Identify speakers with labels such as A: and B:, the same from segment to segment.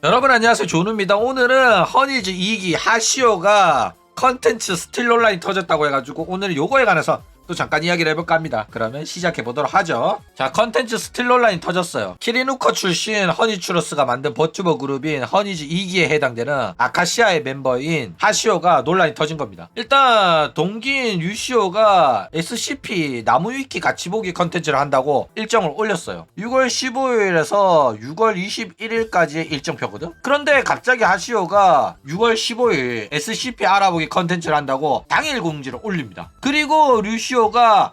A: 여러분 안녕하세요, 조누입니다. 오늘은 허니즈 2기 하시오가 컨텐츠 스틸 논란이 터졌다고 해가지고 오늘은 요거에 관해서 또 잠깐 이야기를 해볼까 합니다. 그러면 시작해보도록 하죠. 자, 컨텐츠 스틸 논란이 터졌어요. 키리누커 출신 허니츄러스가 만든 버튜버 그룹인 허니즈 2기에 해당되는 아카시아의 멤버인 하시오가 논란이 터진 겁니다. 일단 동기인 유시오가 SCP 나무위키 같이 보기 컨텐츠를 한다고 일정을 올렸어요. 6월 15일에서 6월 21일까지의 일정표거든. 그런데 갑자기 하시오가 6월 15일 SCP 알아보기 컨텐츠를 한다고 당일 공지를 올립니다. 그리고 류시오가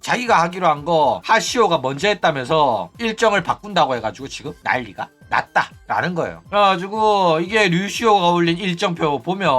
A: 자기가 하기로 한 거 하시오가 먼저 했다면서 일정을 바꾼다고 해가지고 지금 난리가 났다라는 거예요. 그래가지고 이게 류시오가 올린 일정표 보면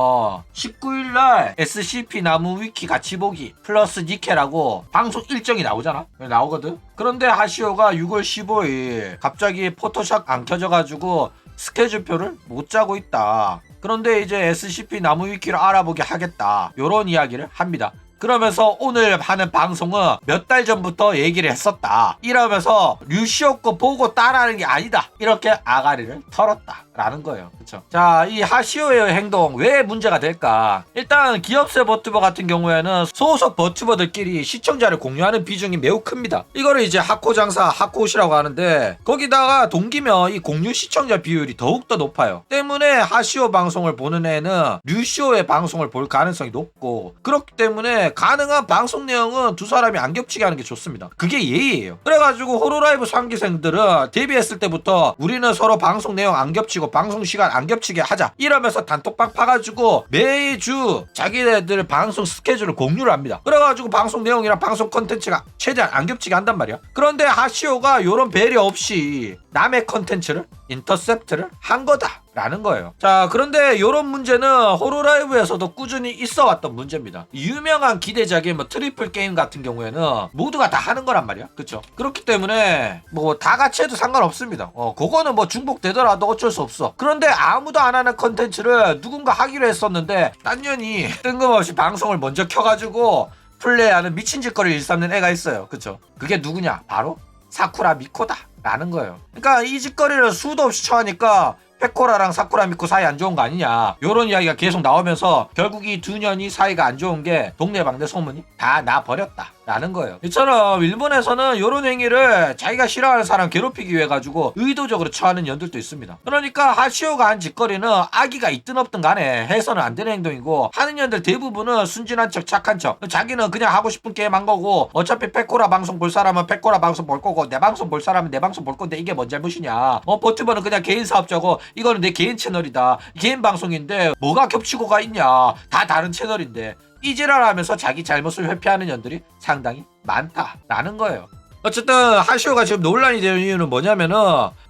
A: 19일날 SCP 나무 위키 같이 보기 플러스 니케라고 방송 일정이 나오거든. 그런데 하시오가 6월 15일 갑자기 포토샵 안 켜져가지고 스케줄표를 못 짜고 있다. 그런데 이제 SCP 나무 위키를 알아보게 하겠다, 요런 이야기를 합니다. 그러면서 오늘 하는 방송은 몇 달 전부터 얘기를 했었다, 이러면서 류시오 거 보고 따라하는 게 아니다, 이렇게 아가리를 털었다 라는 거예요. 그쵸? 자, 이 하시오의 행동 왜 문제가 될까? 일단 기업세 버튜버 같은 경우에는 소속 버튜버들끼리 시청자를 공유하는 비중이 매우 큽니다. 이거를 이제 하코장사, 하코시라고 하는데, 거기다가 동기면 이 공유 시청자 비율이 더욱더 높아요. 때문에 하시오 방송을 보는 애는 류시오의 방송을 볼 가능성이 높고, 그렇기 때문에 가능한 방송 내용은 두 사람이 안 겹치게 하는 게 좋습니다. 그게 예의예요. 그래가지고 호로라이브 3기생들은 데뷔했을 때부터 우리는 서로 방송 내용 안 겹치고 방송 시간 안 겹치게 하자, 이러면서 단톡방 파가지고 매주 자기네들 방송 스케줄을 공유를 합니다. 그래가지고 방송 내용이랑 방송 컨텐츠가 최대한 안 겹치게 한단 말이야. 그런데 하시오가 요런 배려 없이 남의 컨텐츠를 인터셉트를 한 거다 라는 거예요. 자, 그런데 요런 문제는 호로라이브에서도 꾸준히 있어 왔던 문제입니다. 유명한 기대작인 뭐 트리플 게임 같은 경우에는 모두가 다 하는 거란 말이야. 그쵸? 그렇기 때문에 뭐 다 같이 해도 상관없습니다. 그거는 뭐 중복되더라도 어쩔 수 없어. 그런데 아무도 안 하는 컨텐츠를 누군가 하기로 했었는데 딴 년이 뜬금없이 방송을 먼저 켜가지고 플레이하는 미친 짓거리를 일삼는 애가 있어요. 그쵸? 그게 누구냐? 바로 사쿠라 미코다 라는 거예요. 그러니까 이 짓거리를 수도 없이 처하니까 페코라랑 사쿠라 미코 사이 안 좋은 거 아니냐, 요런 이야기가 계속 나오면서 결국 이 두 년이 사이가 안 좋은 게 동네방네 소문이 다 나버렸다 라는 거예요. 이처럼 일본에서는 요런 행위를 자기가 싫어하는 사람 괴롭히기 위해 가지고 의도적으로 처하는 년들도 있습니다. 그러니까 하시오가 한 짓거리는 악의가 있든 없든 간에 해서는 안 되는 행동이고, 하는 년들 대부분은 순진한 척 착한 척, 자기는 그냥 하고 싶은 게임 한 거고, 어차피 페코라 방송 볼 사람은 페코라 방송 볼 거고, 내 방송 볼 사람은 내 방송 볼 건데 이게 뭔 잘못이냐, 버튜버는 그냥 개인 사업자고 이거는 내 개인 채널이다, 개인 방송인데 뭐가 겹치고가 있냐, 다 다른 채널인데, 이지랄하면서 자기 잘못을 회피하는 년들이 상당히 많다라는 거예요. 어쨌든 하시오가 지금 논란이 되는 이유는 뭐냐면은,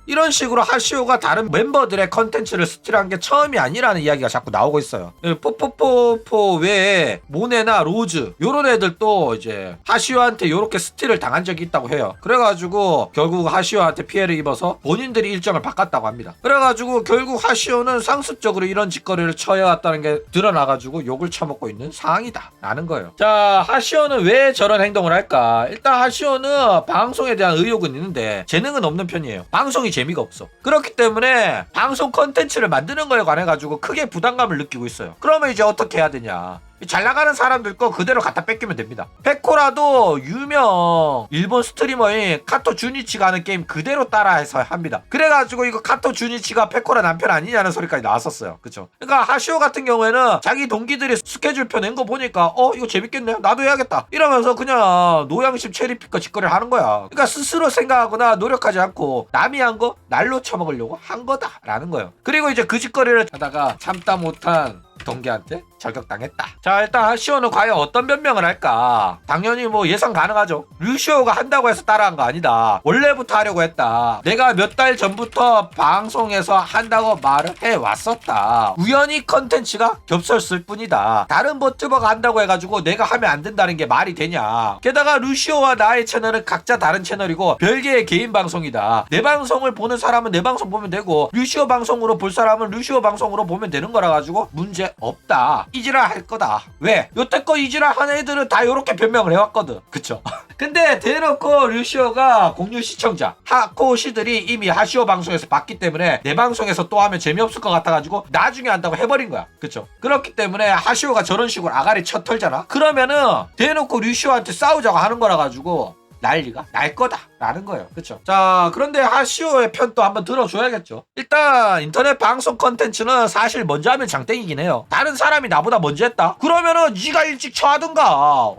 A: 이런 식으로 하시오가 다른 멤버들의 컨텐츠를 스틸한 게 처음이 아니라는 이야기가 자꾸 나오고 있어요. 포포포포 외에 모네나 로즈 요런 애들도 이제 하시오한테 요렇게 스틸을 당한 적이 있다고 해요. 그래가지고 결국 하시오한테 피해를 입어서 본인들이 일정을 바꿨다고 합니다. 그래가지고 결국 하시오는 상습적으로 이런 짓거리를 처해왔다는 게 드러나가지고 욕을 처먹고 있는 상황이다 라는 거예요. 자, 하시오는 왜 저런 행동을 할까? 일단 하시오는 방송에 대한 의욕은 있는데 재능은 없는 편이에요. 방송이 재미가 없어. 그렇기 때문에 방송 컨텐츠를 만드는 거에 관해 가지고 크게 부담감을 느끼고 있어요. 그러면 이제 어떻게 해야 되냐, 잘 나가는 사람들 거 그대로 갖다 뺏기면 됩니다. 페코라도 유명 일본 스트리머인 카토 주니치가 하는 게임 그대로 따라해서 합니다. 그래가지고 이거 카토 주니치가 페코라 남편 아니냐는 소리까지 나왔었어요. 그쵸? 그러니까 하시오 같은 경우에는 자기 동기들이 스케줄표 낸 거 보니까 이거 재밌겠네요, 나도 해야겠다, 이러면서 그냥 노양심 체리피커 짓거리를 하는 거야. 그러니까 스스로 생각하거나 노력하지 않고 남이 한 거 날로 쳐먹으려고 한 거다라는 거예요. 그리고 이제 그 짓거리를 하다가 참다 못한 동기한테 저격당했다. 자, 일단 하시오는 과연 어떤 변명을 할까? 당연히 뭐 예상 가능하죠. 류시오가 한다고 해서 따라한 거 아니다, 원래부터 하려고 했다, 내가 몇 달 전부터 방송에서 한다고 말을 해왔었다, 우연히 컨텐츠가 겹쳤을 뿐이다, 다른 버튜버가 한다고 해가지고 내가 하면 안 된다는 게 말이 되냐, 게다가 류시오와 나의 채널은 각자 다른 채널이고 별개의 개인 방송이다, 내 방송을 보는 사람은 내 방송 보면 되고 류시오 방송으로 볼 사람은 류시오 방송으로 보면 되는 거라 가지고 문제 없다, 이지랄 할 거다. 왜? 여태껏 이지랄 한 애들은 다 요렇게 변명을 해왔거든. 그쵸? 근데 대놓고 류시오가 공유 시청자 하코시들이 이미 하시오 방송에서 봤기 때문에 내 방송에서 또 하면 재미없을 것 같아가지고 나중에 한다고 해버린 거야. 그쵸? 그렇기 때문에 하시오가 저런 식으로 아가리 쳐 털잖아. 그러면은 대놓고 류시오한테 싸우자고 하는 거라 가지고 난리가 날 거다 라는 거예요. 그쵸? 자, 그런데 하시오의 편도 한번 들어줘야겠죠. 일단 인터넷 방송 컨텐츠는 사실 먼저 하면 장땡이긴 해요. 다른 사람이 나보다 먼저 했다? 그러면은 네가 일찍 쳐하든가.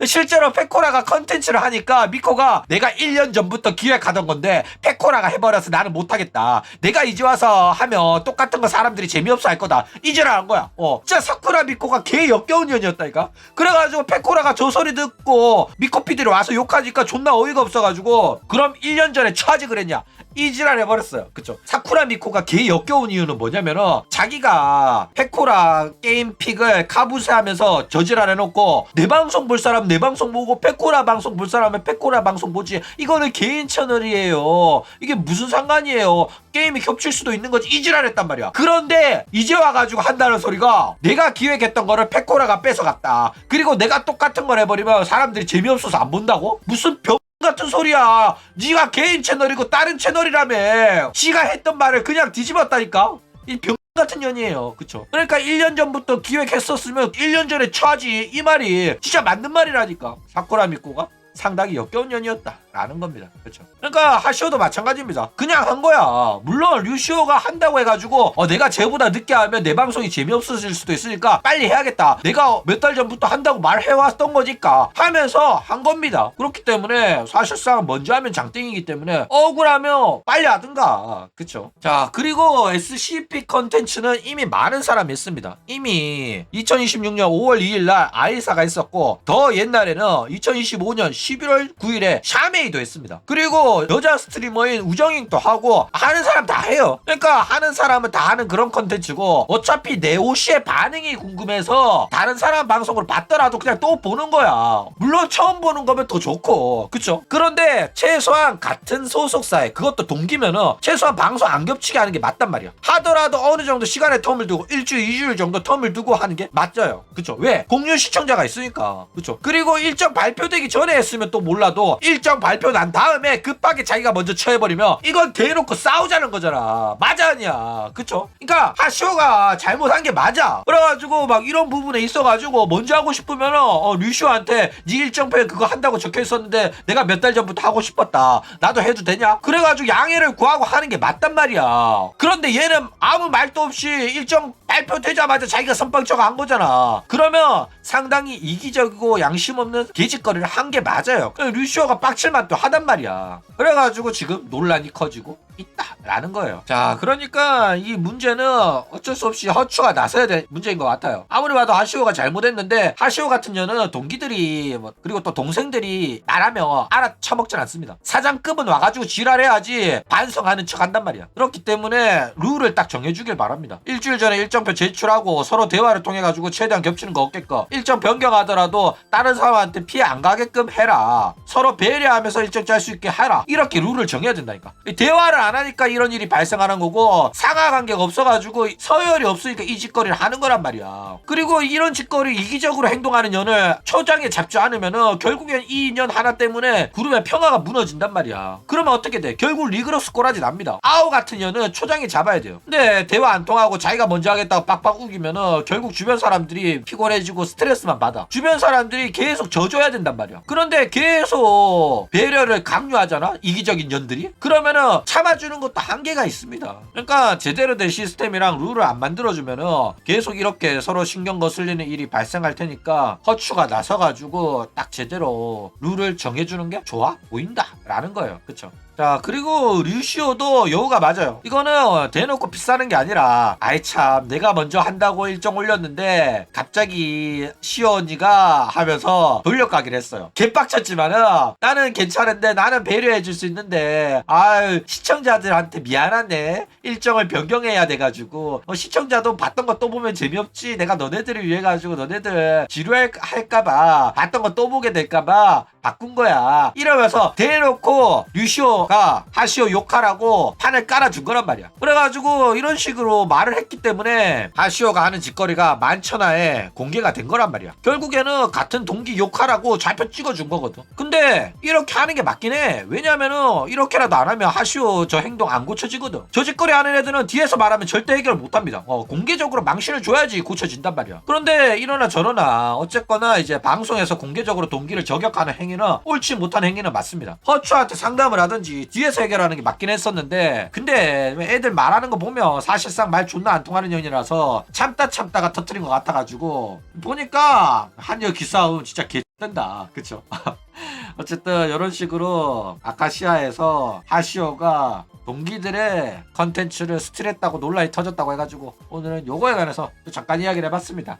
A: 실제로 페코라가 컨텐츠를 하니까 미코가 내가 1년 전부터 기획하던 건데 페코라가 해버려서 나는 못하겠다. 내가 이제 와서 하면 똑같은 거 사람들이 재미없어 할 거다. 이제라 한 거야. 진짜 사쿠라 미코가 개 역겨운 년이었다니까. 그래가지고 페코라가 저 소리 듣고 미코 PD를 와서 욕하니까 존나 어이가 없어가지고 그럼 1년 전에 처하지 그랬냐. 이지랄 해버렸어요. 그쵸? 사쿠라 미코가 개 역겨운 이유는 뭐냐면은 자기가 페코라 게임 픽을 카부세 하면서 저지랄 해놓고 내 방송 볼 사람 내 방송 보고 페코라 방송 볼 사람은 페코라 방송 보지. 이거는 개인 채널이에요. 이게 무슨 상관이에요. 게임이 겹칠 수도 있는 거지. 이지랄 했단 말이야. 그런데 이제 와가지고 한다는 소리가 내가 기획했던 거를 페코라가 뺏어갔다. 그리고 내가 똑같은 걸 해버리면 사람들이 재미없어서 안 본다고? 무슨 병 같은 소리야. 네가 개인 채널이고 다른 채널이라며. 지가 했던 말을 그냥 뒤집었다니까. 이 병 같은 년이에요. 그쵸? 그러니까 1년 전부터 기획했었으면 1년 전에 쳐야지. 이 말이 진짜 맞는 말이라니까. 사쿠라 미코가 상당히 역겨운 년이었다 라는 겁니다. 그렇죠? 그러니까 하시오도 마찬가지입니다. 그냥 한 거야. 물론 류시오가 한다고 해가지고 내가 쟤보다 늦게 하면 내 방송이 재미없어질 수도 있으니까 빨리 해야겠다. 내가 몇 달 전부터 한다고 말해왔던 거니까 하면서 한 겁니다. 그렇기 때문에 사실상 먼저 하면 장땡이기 때문에 억울하면 빨리 하든가. 그쵸? 자, 그리고 SCP 컨텐츠는 이미 많은 사람이 했습니다. 이미 2026년 5월 2일날 아이사가 있었고 더 옛날에는 2025년 11월 9일에 샤메이도 했습니다. 그리고 여자 스트리머인 우정잉도 하고 하는 사람 다 해요. 그러니까 하는 사람은 다 하는 그런 컨텐츠고 어차피 네오시의 반응이 궁금해서 다른 사람 방송을 봤더라도 그냥 또 보는 거야. 물론 처음 보는 거면 더 좋고 그쵸? 그런데 최소한 같은 소속사에 그것도 동기면은 최소한 방송 안 겹치게 하는 게 맞단 말이야. 하더라도 어느 정도 시간의 텀을 두고 일주일 2주일 정도 텀을 두고 하는 게 맞아요. 그쵸? 왜? 공유 시청자가 있으니까. 그쵸? 그리고 일정 발표되기 전에 했으면 또 몰라도 일정 발표 난 다음에 급하게 자기가 먼저 처해버리면 이건 대놓고 싸우자는 거잖아. 맞아 아니야. 그쵸? 그러니까 하시오가 잘못한 게 맞아. 그래가지고 막 이런 부분에 있어가지고 먼저 하고 싶으면은 류시오한테 네 일정표에 그거 한다고 적혀있었는데 내가 몇 달 전부터 하고 싶었다. 나도 해도 되냐? 그래가지고 양해를 구하고 하는 게 맞단 말이야. 그런데 얘는 아무 말도 없이 일정 발표되자마자 자기가 선빵쳐가 한 거잖아. 그러면 상당히 이기적이고 양심 없는 개짓거리를 한 게 맞아요. 류시오가 빡칠만 또 하단 말이야. 그래가지고 지금 논란이 커지고 있다라는 거예요. 자, 그러니까 이 문제는 어쩔 수 없이 허추가 나서야 될 문제인 것 같아요. 아무리 봐도 하시오가 잘못했는데 하시오 같은 년은 동기들이 그리고 또 동생들이 나라면 알아쳐먹진 않습니다. 사장급은 와가지고 지랄해야지 반성하는 척 한단 말이야. 그렇기 때문에 룰을 딱 정해주길 바랍니다. 일주일 전에 일정표 제출하고 서로 대화를 통해가지고 최대한 겹치는 거 없게끔 일정 변경하더라도 다른 사람한테 피해 안 가게끔 해라. 서로 배려하면서 일정 짤 수 있게 해라. 이렇게 룰을 정해야 된다니까. 대화를 안 하니까 이런 일이 발생하는 거고 상하관계가 없어가지고 서열이 없으니까 이 짓거리를 하는 거란 말이야. 그리고 이런 짓거리 이기적으로 행동하는 년을 초장에 잡지 않으면은 결국엔 이 년 하나 때문에 그룹의 평화가 무너진단 말이야. 그러면 어떻게 돼? 결국 리그로스 꼬라지 납니다. 아오 같은 년은 초장에 잡아야 돼요. 근데 대화 안 통하고 자기가 먼저 하겠다고 빡빡 우기면은 결국 주변 사람들이 피곤해지고 스트레스만 받아. 주변 사람들이 계속 져줘야 된단 말이야. 그런데 계속 배려를 강요하잖아? 이기적인 년들이? 그러면은 참아주는 것도 한계가 있습니다. 그러니까 제대로 된 시스템이랑 룰을 안 만들어주면은 계속 이렇게 서로 신경 거슬리는 일이 발생할 테니까 허추가 나서가지고 딱 제대로 룰을 정해주는 게 좋아 보인다 라는 거예요. 그쵸? 자, 그리고 류시오도 여우가 맞아요. 이거는 대놓고 비싸는 게 아니라 아이 참 내가 먼저 한다고 일정 올렸는데 갑자기 시오 언니가 하면서 돌려가기를 했어요. 개빡쳤지만은 나는 괜찮은데 나는 배려해줄 수 있는데 아유 시청자들한테 미안하네. 일정을 변경해야 돼가지고 시청자도 봤던 거 또 보면 재미없지. 내가 너네들을 위해 가지고 너네들 지루할까봐 봤던 거 또 보게 될까봐 바꾼 거야. 이러면서 대놓고 류시오가 하시오 욕하라고 판을 깔아준 거란 말이야. 그래가지고 이런 식으로 말을 했기 때문에 하시오가 하는 짓거리가 만천하에 공개가 된 거란 말이야. 결국에는 같은 동기 욕하라고 좌표 찍어준 거거든. 근데 이렇게 하는 게 맞긴 해. 왜냐면은 이렇게라도 안 하면 하시오 저 행동 안 고쳐지거든. 저 짓거리 하는 애들은 뒤에서 말하면 절대 해결 못합니다. 공개적으로 망신을 줘야지 고쳐진단 말이야. 그런데 이러나 저러나 어쨌거나 이제 방송에서 공개적으로 동기를 저격하는 행위는 옳지 못한 행위는 맞습니다. 허추한테 상담을 하든지 뒤에서 해결하는 게 맞긴 했었는데, 근데 애들 말하는 거 보면 사실상 말 존나 안 통하는 년이라서 참다가 터트린 것 같아가지고 보니까 한여 기싸움 진짜 개뜬다. 그쵸? 어쨌든 이런 식으로 아카시아에서 하시오가 동기들의 컨텐츠를 스틸했다고 논란이 터졌다고 해가지고 오늘은 요거에 관해서 잠깐 이야기를 해봤습니다.